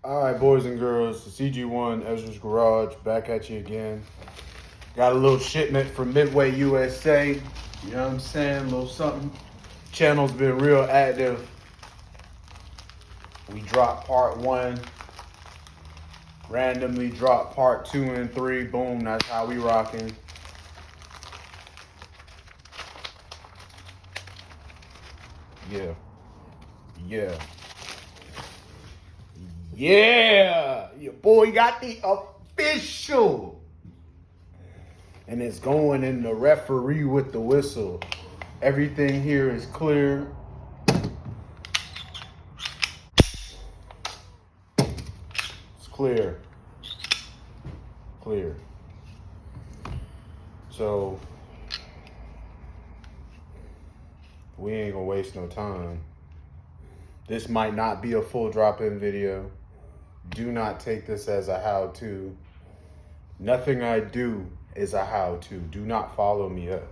All right, boys and girls, CG1 Ezra's Garage back at you again. Got a little shipment from Midway USA. You know what I'm saying? A little something. Channel's been real active. We dropped part 1. Randomly dropped part 2 and 3. Boom, that's how we rocking. Yeah, your boy got the official. And it's going in the referee with the whistle. Everything here is clear. It's clear. Clear. So, we ain't gonna waste no time. This might not be a full drop-in video. Do not take this as a how-to. Nothing I do is a how-to. Do not follow me up.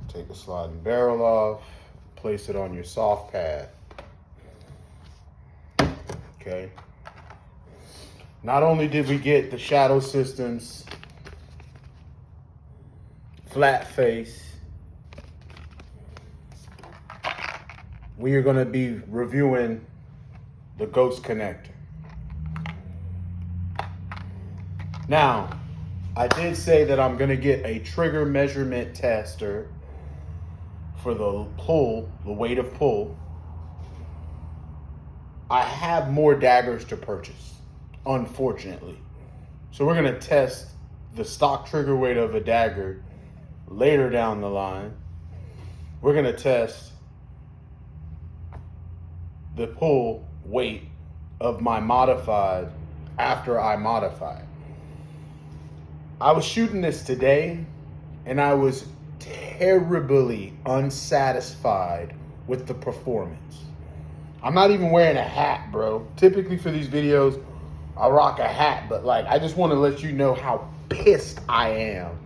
Take the sliding barrel off. Place it on your soft pad. Okay. Not only did we get the Shadow Systems flat face, we are going to be reviewing the Ghost connector. Now, I did say that I'm going to get a trigger measurement tester for the pull, the weight of pull. I have more daggers to purchase, unfortunately. So we're going to test the stock trigger weight of a dagger later down the line. We're going to test the pull weight of my modified after I modify. I was shooting this today and I was terribly unsatisfied with the performance. I'm not even wearing a hat, bro. Typically for these videos, I rock a hat, but like, I just want to let you know how pissed I am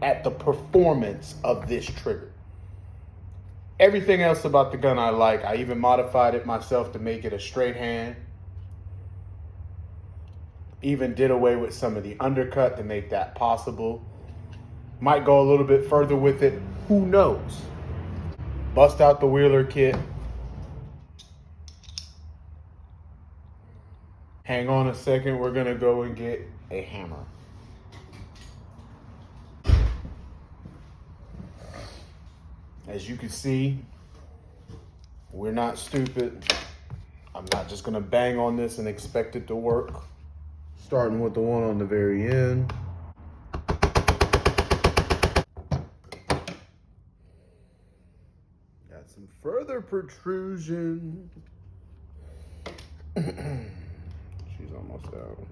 at the performance of this trigger. Everything else about the gun I like. I even modified it myself to make it a straight hand. Even did away with some of the undercut to make that possible. Might go a little bit further with it. Who knows? Bust out the Wheeler kit. Hang on a second. We're going to go and get a hammer. As you can see, we're not stupid. I'm not just gonna bang on this and expect it to work. Starting with the one on the very end. Got some further protrusion. She's almost out.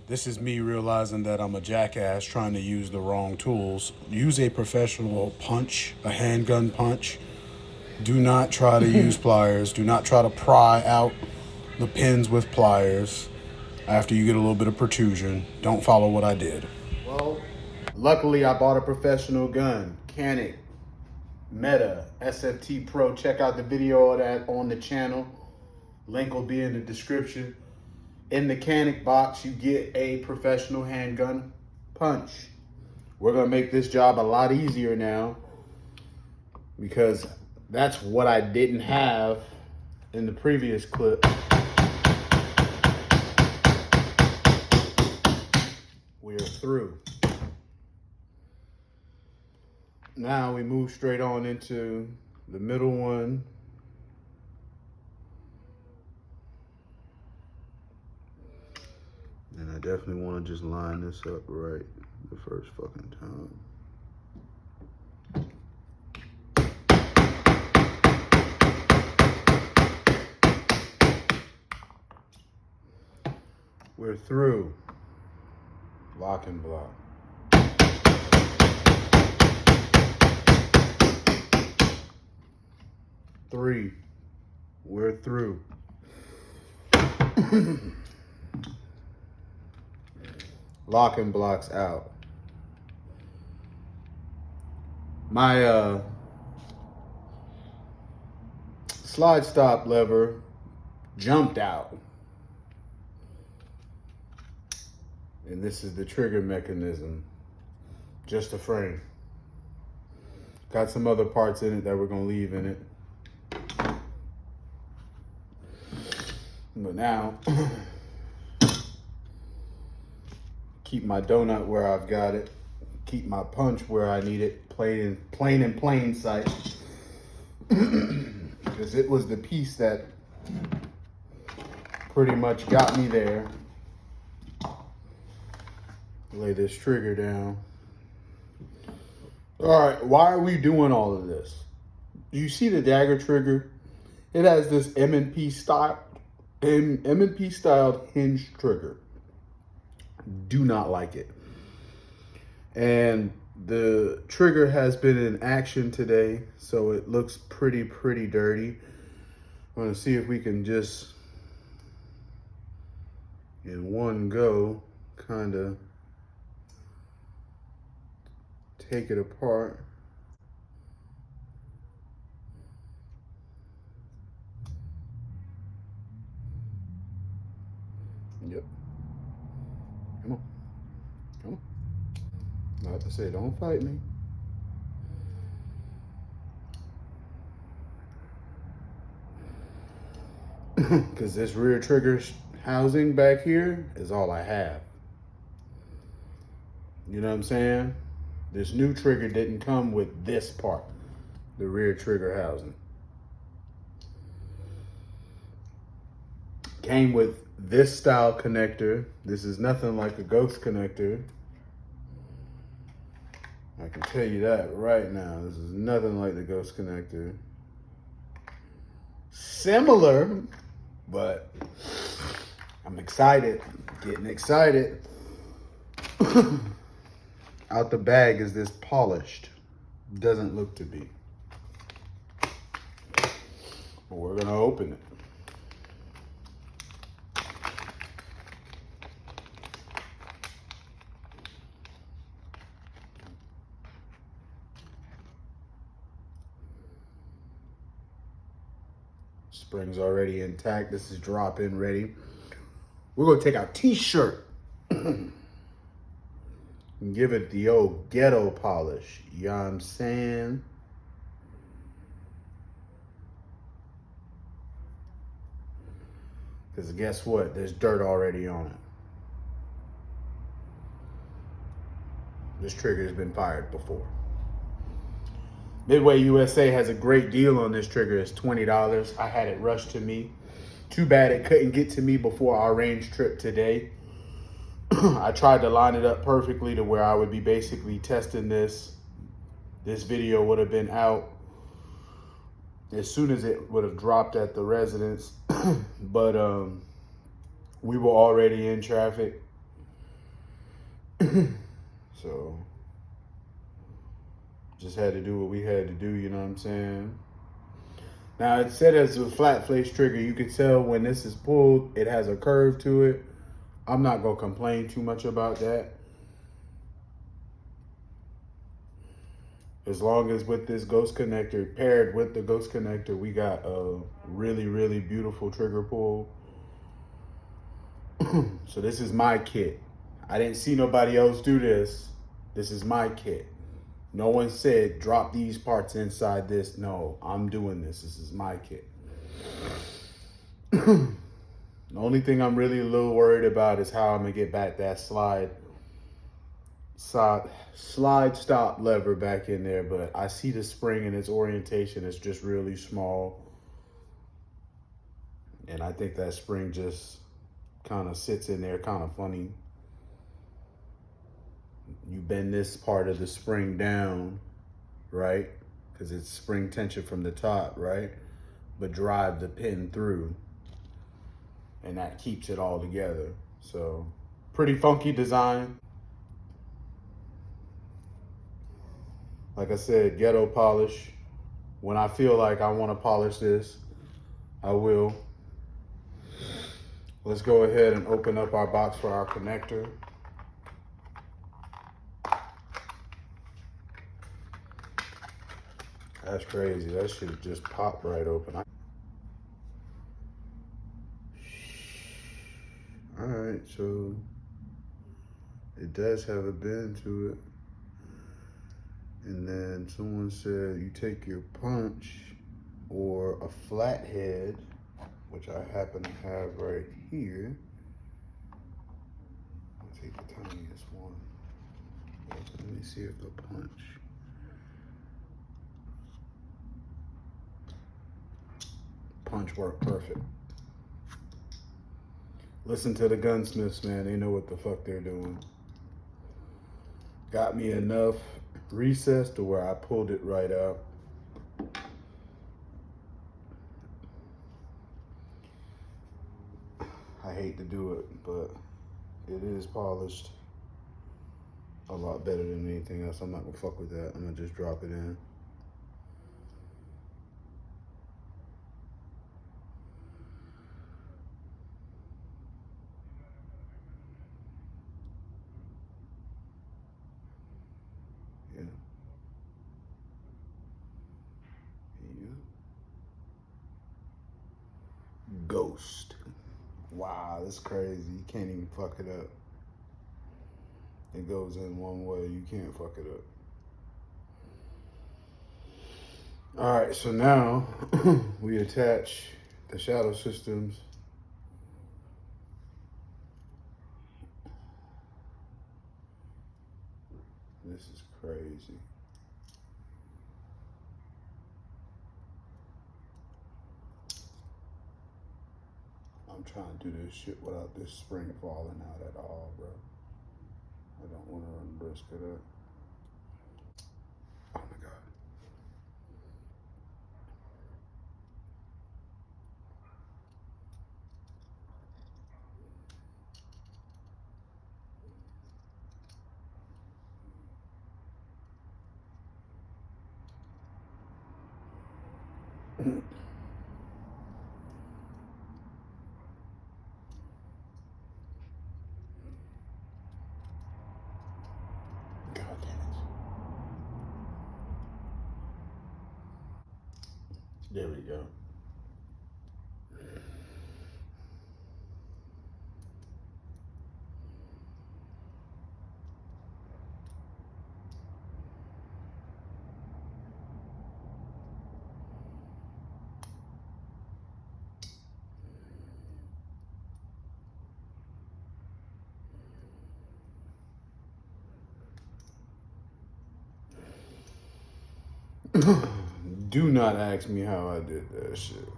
This is me realizing that I'm a jackass trying to use the wrong tools. Use a professional punch, a handgun punch. Do not try to use pliers. Do not try to pry out the pins with pliers after you get a little bit of protrusion. Don't follow what I did. Well, luckily I bought a professional gun. Canik, Mete, SFT Pro. Check out the video of that on the channel. Link will be in the description. In the Canik box, you get a professional handgun punch. We're gonna make this job a lot easier now because that's what I didn't have in the previous clip. We're through. Now we move straight on into the middle one. And I definitely want to just line this up right the first fucking time. We're through. Lock and block. 3, We're through. Locking blocks out. My slide stop lever jumped out. And this is the trigger mechanism. Just a frame. Got some other parts in it that we're gonna leave in it. But now, keep my donut where I've got it. Keep my punch where I need it. Plain in plain sight. Because it was the piece that pretty much got me there. Lay this trigger down. All right, why are we doing all of this? You see the Dagger trigger? It has this M&P styled hinge trigger. Do not like it. And the trigger has been in action today, so it looks pretty dirty. I'm gonna see if we can just, in one go, kind of take it apart. Yep. Come on. Come on. I have to say, don't fight me. Because this rear trigger housing back here is all I have. You know what I'm saying? This new trigger didn't come with this part, the rear trigger housing. Came with this style connector. This is nothing like a ghost connector. I can tell you that right now. This is nothing like the ghost connector. Similar, but I'm excited, getting excited. Out the bag is this polished. Doesn't look to be. But we're gonna open it. Spring's already intact. This is drop-in ready. We're gonna take our t-shirt and give it the old ghetto polish. You know what I'm saying? Because guess what? There's dirt already on it. This trigger has been fired before. Midway USA has a great deal on this trigger. It's $20. I had it rushed to me. Too bad it couldn't get to me before our range trip today. I tried to line it up perfectly to where I would be basically testing this. This video would have been out as soon as it would have dropped at the residence. But we were already in traffic. So just had to do what we had to do, you know what I'm saying? Now, it said as a flat face trigger, you can tell when this is pulled, it has a curve to it. I'm not gonna complain too much about that. As long as with this ghost connector, paired with the ghost connector, we got a really beautiful trigger pull. So this is my kit. I didn't see nobody else do this. This is my kit. No one said, drop these parts inside this. No, I'm doing this. This is my kit. The only thing I'm really a little worried about is how I'm gonna get back that slide stop lever back in there, but I see the spring and its orientation is just really small. And I think that spring just kind of sits in there kind of funny. You bend this part of the spring down, right? Because it's spring tension from the top, right? But drive the pin through. And that keeps it all together. So, pretty funky design. Like I said, ghetto polish. When I feel like I want to polish this, I will. Let's go ahead and open up our box for our connector. That's crazy. That shit just popped right open. All right, so it does have a bend to it. And then someone said you take your punch or a flathead, which I happen to have right here. I'll take the tiniest one. Let me see if the punch worked perfect. Listen to the gunsmiths, man. They know what the fuck they're doing. Got me enough recess to where I pulled it right out. I hate to do it, but it is polished a lot better than anything else. I'm not gonna fuck with that. I'm gonna just drop it in. Yeah. Yeah. Ghost. Wow, that's crazy. You can't even fuck it up. It goes in one way. You can't fuck it up. All right, so now we attach the shadow systems. This is crazy. I'm trying to do this shit without this spring falling out at all, bro. I don't want to run the risk of that. Oh my God. God damn it. There we go. Do not ask me how I did that shit.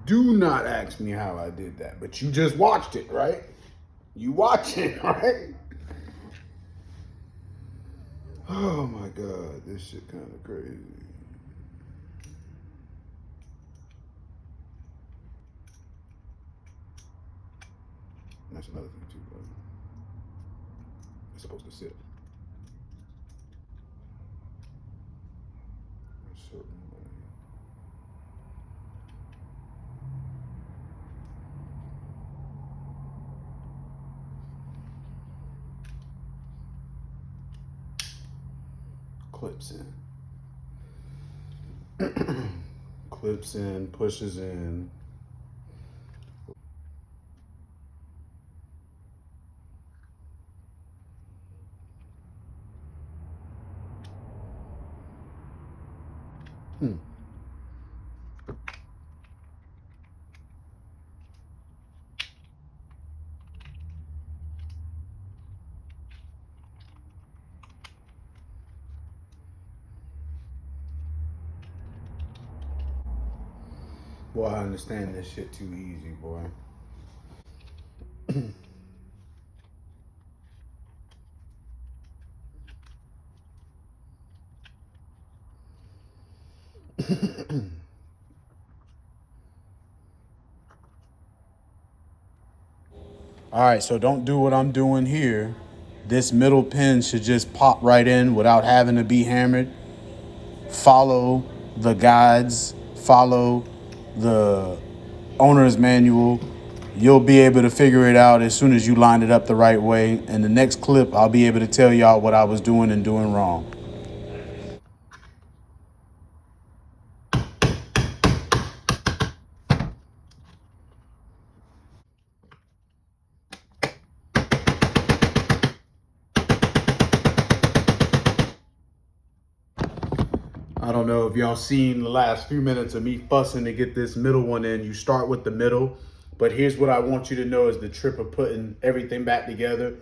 Do not ask me how I did that, but you just watched it, right? You watched it, right? Oh my God, this shit kind of crazy. That's another thing too, bro. It's supposed to sit a certain way. Clips in. Clips in, pushes in. Boy, I understand this shit too easy, boy. All right, so don't do what I'm doing here. This middle pin should just pop right in without having to be hammered. follow the guides, follow the owner's manual. You'll be able to figure it out as soon as you line it up the right way. In the next clip, I'll be able to tell y'all what I was doing and doing wrong. I don't know if y'all seen the last few minutes of me fussing to get this middle one in. You start with the middle, but here's what I want you to know is the trick of putting everything back together.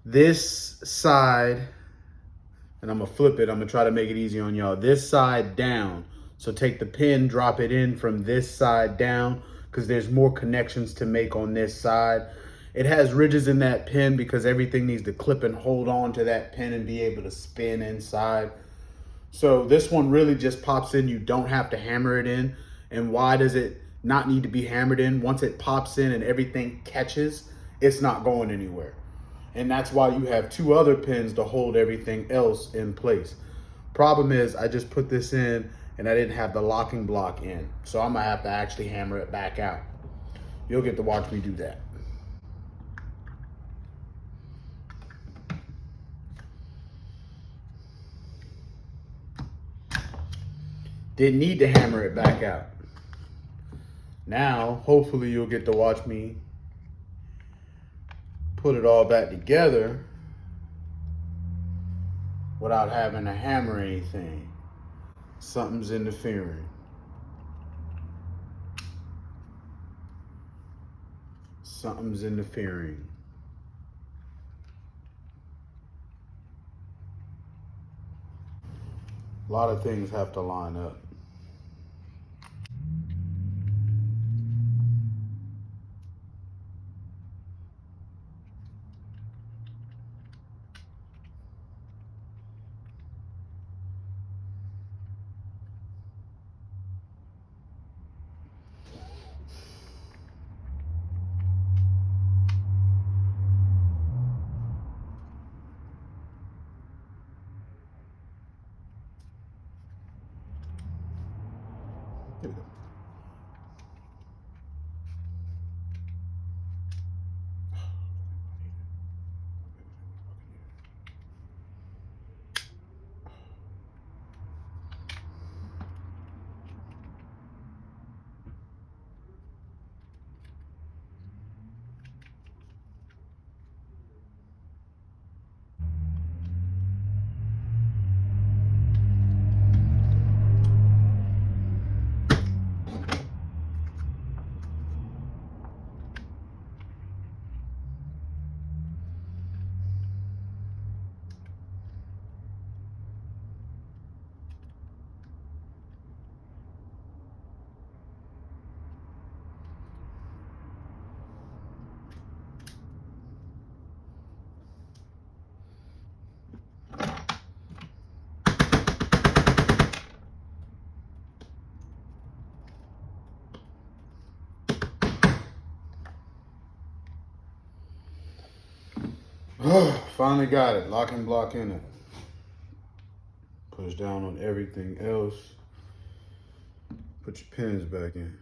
This side, and I'm gonna flip it, I'm gonna try to make it easy on y'all. This side down. So take the pin, drop it in from this side down, because there's more connections to make on this side. It has ridges in that pin because everything needs to clip and hold on to that pin and be able to spin inside. So this one really just pops in. You don't have to hammer it in. And why does it not need to be hammered in? Once it pops in and everything catches, it's not going anywhere. And that's why you have two other pins to hold everything else in place. Problem is, I just put this in and I didn't have the locking block in. So I'm gonna have to actually hammer it back out. You'll get to watch me do that. Didn't need to hammer it back out. Now, hopefully you'll get to watch me put it all back together without having to hammer anything. Something's interfering. Something's interfering. A lot of things have to line up. Here we go. Finally got it. Locking block in it. Push down on everything else. Put your pins back in.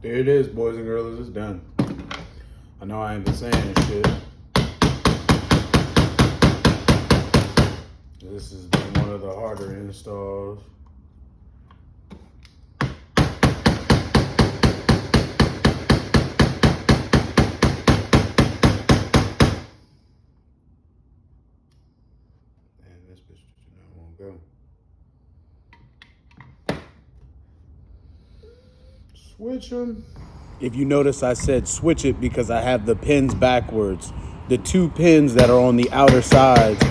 There it is, boys and girls. It's done. I know I ain't been saying shit. This has been one of the harder installs. And this bitch did not want to go. Switch them. If you notice, I said switch it because I have the pins backwards. The two pins that are on the outer sides,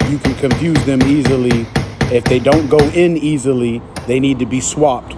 you can confuse them easily. If they don't go in easily, they need to be swapped.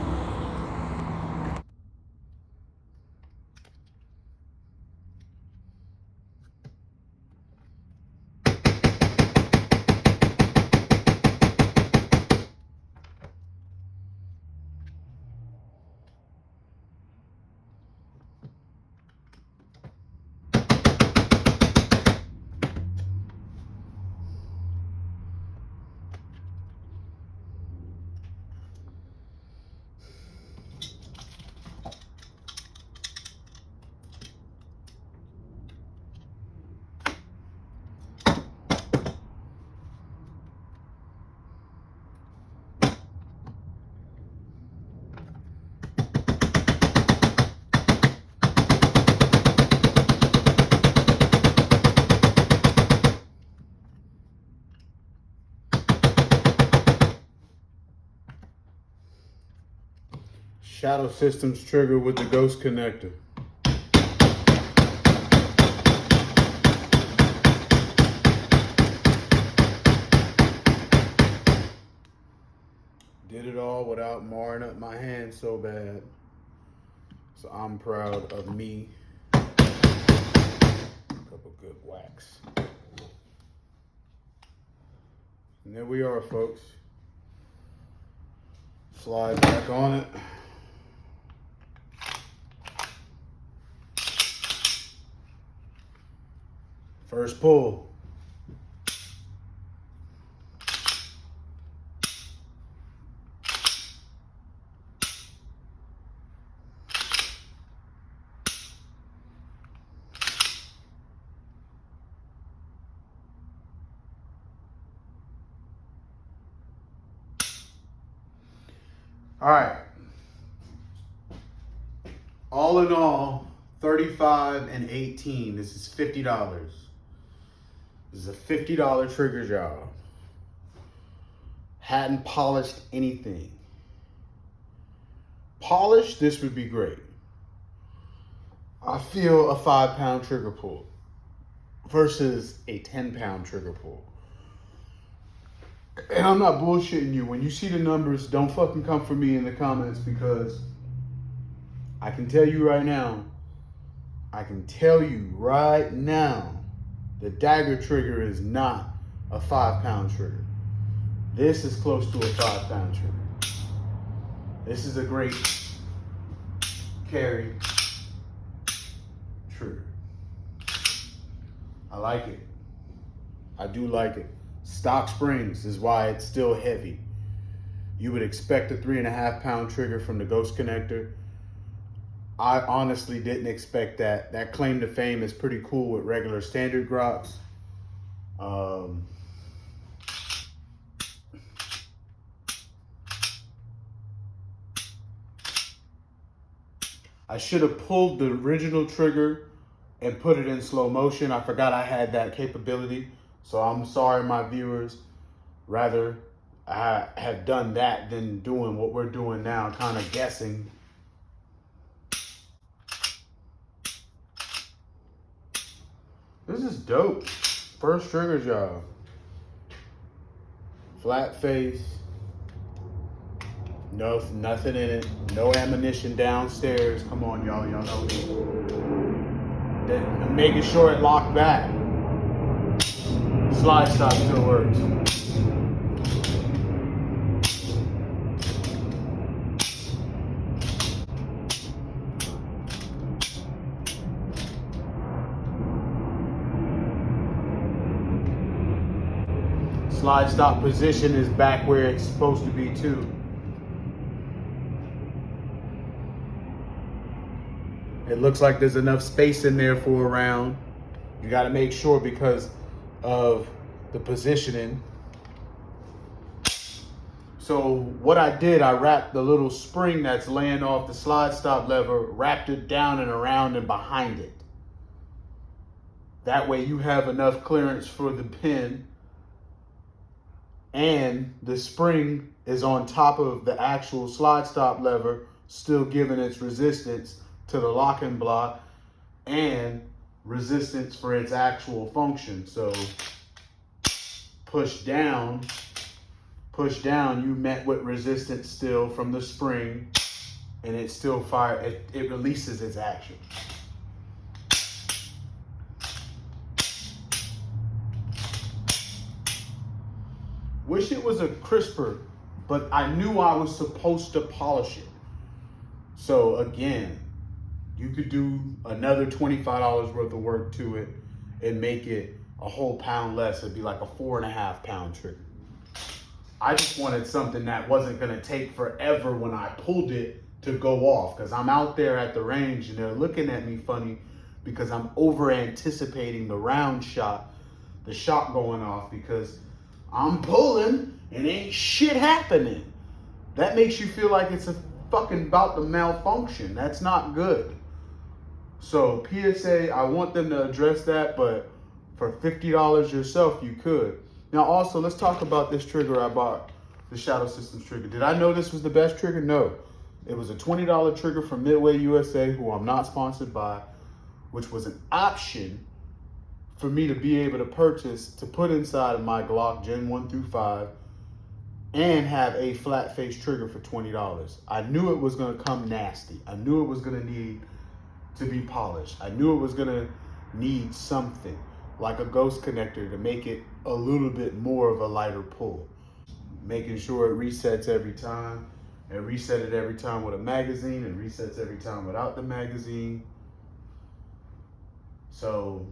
Shadow Systems trigger with the ghost connector. Did it all without marring up my hand so bad. So I'm proud of me. Couple good whacks. And there we are, folks. Slide back on it. First pull. All right. All in all, $35 and $18. This is $50. This is a $50 trigger job. Hadn't polished anything. Polished, this would be great. I feel a 5-pound trigger pull versus a 10-pound trigger pull. And I'm not bullshitting you. When you see the numbers, don't fucking come for me in the comments, because I can tell you right now, the Dagger trigger is not a 5-pound trigger. This is close to a 5-pound trigger. This is a great carry trigger. I like it. I do like it. Stock springs is why it's still heavy. You would expect a 3.5-pound trigger from the ghost connector. I honestly didn't expect that. That claim to fame is pretty cool with regular standard Groks. I should have pulled the original trigger and put it in slow motion. I forgot I had that capability. So I'm sorry, my viewers. Rather, I have done that than doing what we're doing now, kind of guessing. This is dope. First trigger job. Flat face. No, nothing in it. No ammunition downstairs. Come on, y'all. Y'all know me. Then making sure it locked back. Slide stop still works. Slide stop position is back where it's supposed to be too. It looks like there's enough space in there for a round. You got to make sure because of the positioning. So what I did, I wrapped the little spring that's laying off the slide stop lever, wrapped it down and around and behind it. That way you have enough clearance for the pin, and the spring is on top of the actual slide stop lever, still giving its resistance to the locking block and resistance for its actual function. So push down, you met with resistance still from the spring, and it still it releases its action. Wish it was a crisper, but I knew I was supposed to polish it. So again, you could do another $25 worth of work to it and make it a whole pound less. It'd be like a 4.5 pound trigger. I just wanted something that wasn't gonna take forever when I pulled it to go off, because I'm out there at the range and they're looking at me funny because I'm over anticipating the round shot, the shot going off, because I'm pulling and ain't shit happening. That makes you feel like it's a fucking about to malfunction. That's not good. So PSA, I want them to address that, but for $50 yourself, you could. Now also, let's talk about this trigger I bought, the Shadow Systems trigger. Did I know this was the best trigger? No. It was a $20 trigger from Midway USA, who I'm not sponsored by, which was an option for me to be able to purchase to put inside of my Glock Gen 1 through 5 and have a flat face trigger for $20. I knew it was gonna come nasty. I knew it was gonna need to be polished. I knew it was gonna need something like a ghost connector to make it a little bit more of a lighter pull. Making sure it resets every time, and reset it every time with a magazine, and resets every time without the magazine. So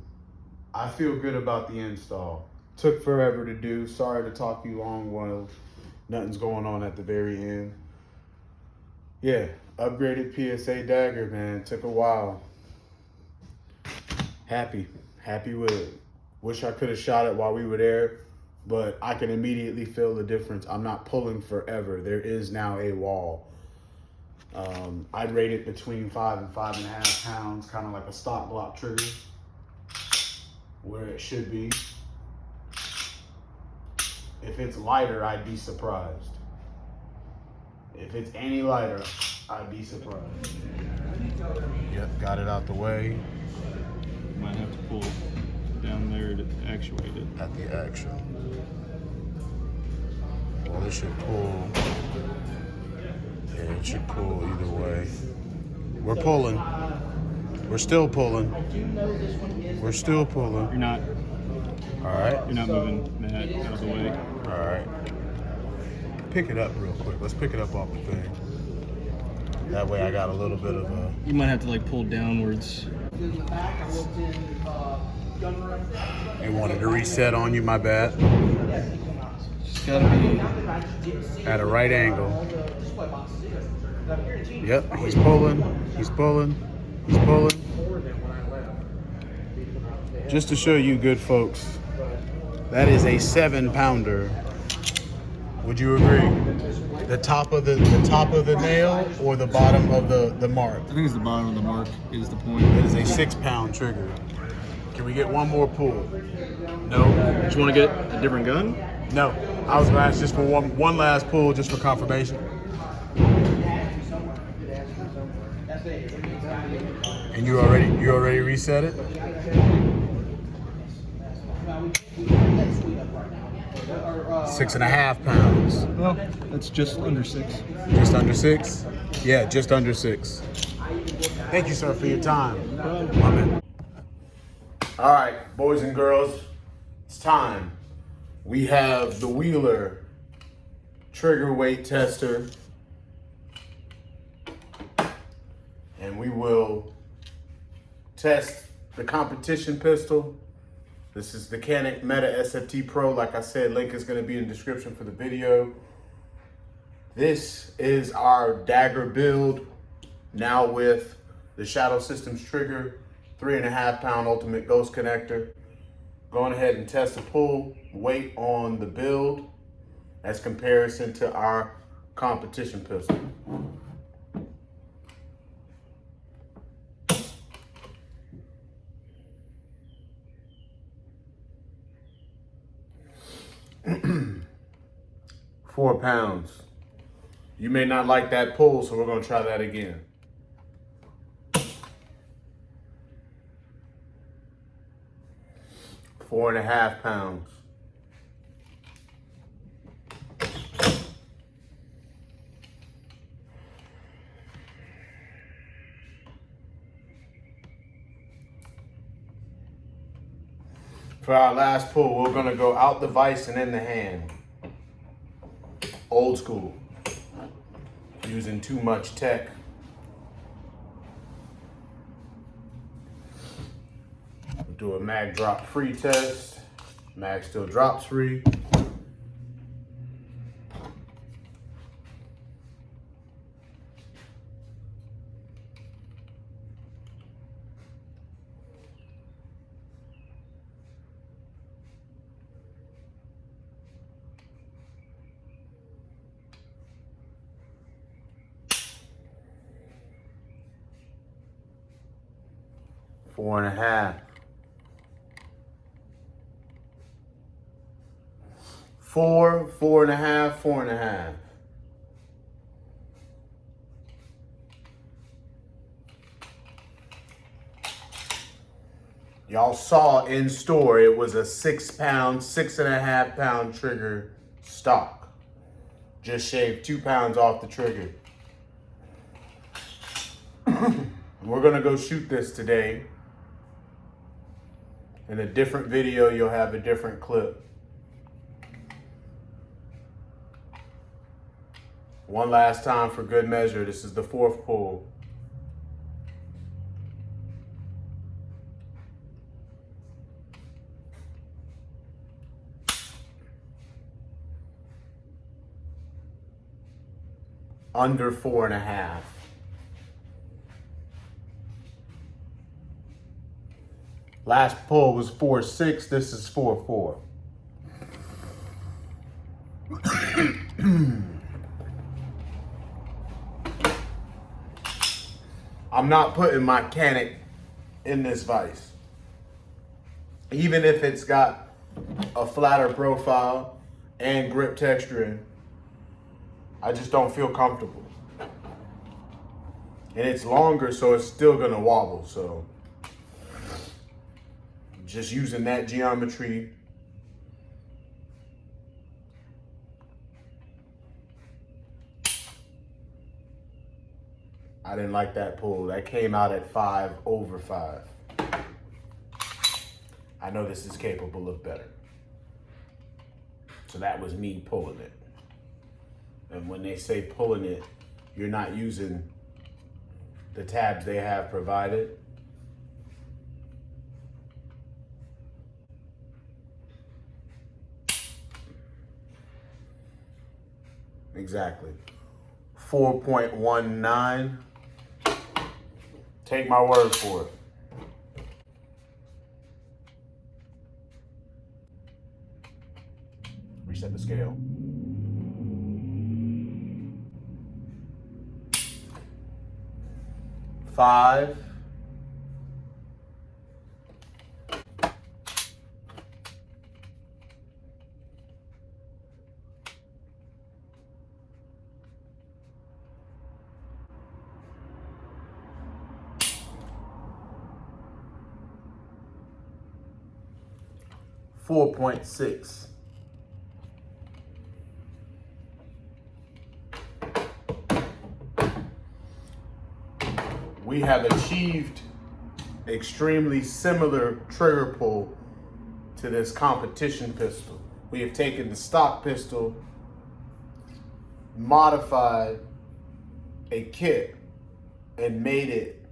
I feel good about the install. Took forever to do. Sorry to talk you long while nothing's going on at the very end. Yeah, upgraded PSA dagger, man. Took a while. Happy with it. Wish I could have shot it while we were there, but I can immediately feel the difference. I'm not pulling forever. There is now a wall. I'd rate it between 5 and 5.5 pounds, kind of like a stock Glock trigger, where it should be. If it's lighter, I'd be surprised. If it's any lighter, I'd be surprised. Yep, got it out the way. Might have to pull down there to actuate it. At the action. Well, this should pull. Yeah, it should pull either way. We're pulling. We're still pulling. We're still pulling. You're not. All right. You're not moving that out of the way. All right. Pick it up real quick. Let's pick it up off the thing. That way I got a little bit of a... You might have to like pull downwards. It wanted to reset on you, my bad. It's gotta be at a right angle. Yep, he's pulling, he's pulling, he's pulling. Just to show you good folks, that is a 7-pounder. Would you agree? The top of the nail or the bottom of the mark? I think it's the bottom of the mark is the point. It is a 6-pound trigger. Can we get one more pull? No. Do you want to get a different gun? No. I was gonna ask just for one last pull, just for confirmation. And you already reset it? Six and a half pounds. Well, that's just under 6. Just under 6? Yeah, just under 6. Thank you, sir, for your time. Amen. All right, boys and girls, it's time. We have the Wheeler trigger weight tester, and we will test the competition pistol. This is the Canik Mete SFT Pro. Like I said, link is going to be in the description for the video. This is our dagger build, now with the Shadow Systems trigger, 3.5-pound ultimate ghost connector. Going ahead and test the pull weight on the build as comparison to our competition pistol. $4 pounds. You may not like that pull, so we're gonna try that again. 4.5 pounds. For our last pull, we're gonna go out the vise and in the hand. Old school. Using too much tech. We'll do a mag drop free test. Mag still drops free. Four and a half. 4, 4.5, 4.5. Y'all saw in store it was a 6 pound, 6.5 pound trigger stock. Just shaved 2 pounds off the trigger. We're gonna go shoot this today. In a different video, you'll have a different clip. One last time for good measure, this is the 4th pull. Under 4.5. Last pull was 4.6, this is 4.4. I'm not putting my Canik in this vise. Even if it's got a flatter profile and grip texturing, I just don't feel comfortable. And it's longer, so it's still gonna wobble, so. Just using that geometry. I didn't like that pull. That came out at 5 over 5. I know this is capable of better. So that was me pulling it. And when they say pulling it, you're not using the tabs they have provided. Exactly. 4.19. Take my word for it. Reset the scale. Five. $4.6. We have achieved extremely similar trigger pull to this competition pistol. We have taken the stock pistol, modified a kit, and made it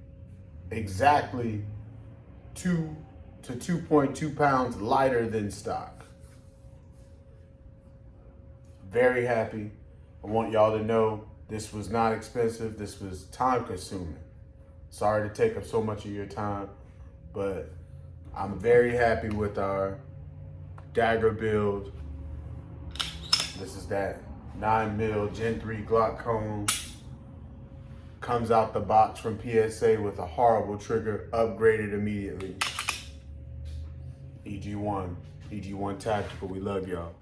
exactly 2 to 2.2 pounds lighter than stock. Very happy. I want y'all to know this was not expensive. This was time consuming. Sorry to take up so much of your time, but I'm very happy with our Dagger build. This is that 9mm Gen 3 Glock cone. Comes out the box from PSA with a horrible trigger, upgraded immediately. EG1 Tactical, we love y'all.